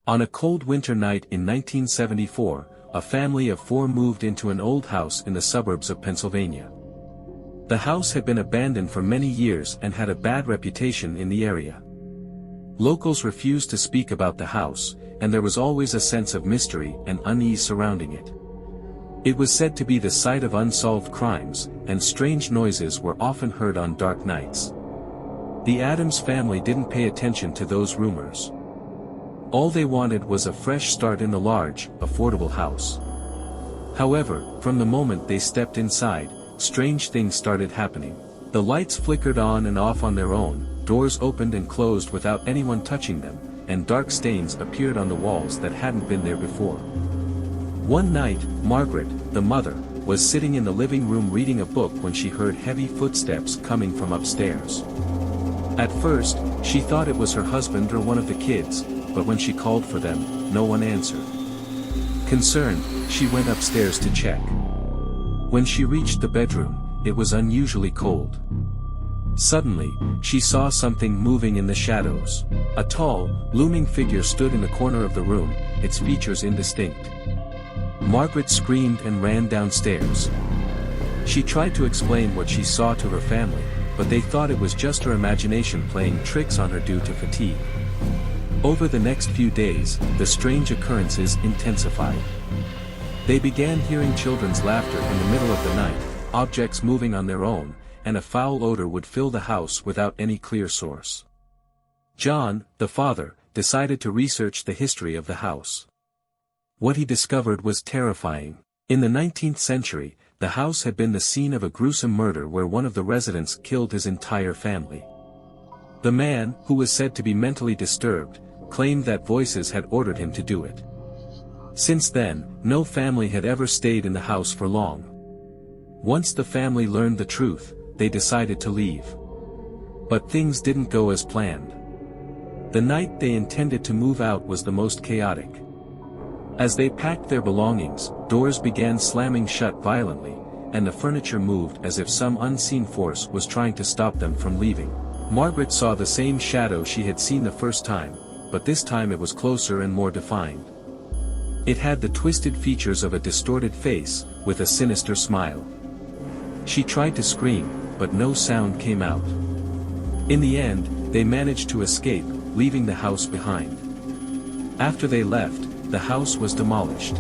On a cold winter night in 1974, a family of 4 moved into an old house in the suburbs of Pennsylvania. The house had been abandoned for many years and had a bad reputation in the area. Locals refused to speak about the house, and there was always a sense of mystery and unease surrounding it. It was said to be the site of unsolved crimes, and strange noises were often heard on dark nights. The Adams family didn't pay attention to those rumors. All they wanted was a fresh start in the large, affordable house. However, from the moment they stepped inside, strange things started happening. The lights flickered on and off on their own, doors opened and closed without anyone touching them, and dark stains appeared on the walls that hadn't been there before. One night, Margaret, the mother, was sitting in the living room reading a book when she heard heavy footsteps coming from upstairs. At first, she thought it was her husband or one of the kids, but when she called for them, no one answered. Concerned, she went upstairs to check. When she reached the bedroom, it was unusually cold. Suddenly, she saw something moving in the shadows. A tall, looming figure stood in the corner of the room, its features indistinct. Margaret screamed and ran downstairs. She tried to explain what she saw to her family, but they thought it was just her imagination playing tricks on her due to fatigue. Over the next few days, the strange occurrences intensified. They began hearing children's laughter in the middle of the night, objects moving on their own, and a foul odor would fill the house without any clear source. John, the father, decided to research the history of the house. What he discovered was terrifying. In the 19th century, the house had been the scene of a gruesome murder where one of the residents killed his entire family. The man, who was said to be mentally disturbed, claimed that voices had ordered him to do it. Since then, no family had ever stayed in the house for long. Once the family learned the truth, they decided to leave. But things didn't go as planned. The night they intended to move out was the most chaotic. As they packed their belongings, doors began slamming shut violently, and the furniture moved as if some unseen force was trying to stop them from leaving. Margaret saw the same shadow she had seen the first time, but this time it was closer and more defined. It had the twisted features of a distorted face, with a sinister smile. She tried to scream, but no sound came out. In the end, they managed to escape, leaving the house behind. After they left, the house was demolished.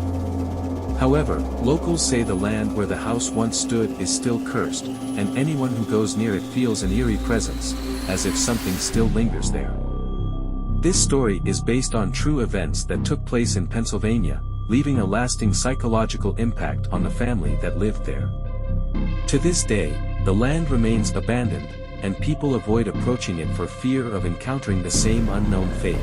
However, locals say the land where the house once stood is still cursed, and anyone who goes near it feels an eerie presence, as if something still lingers there. This story is based on true events that took place in Pennsylvania, leaving a lasting psychological impact on the family that lived there. To this day, the land remains abandoned, and people avoid approaching it for fear of encountering the same unknown fate.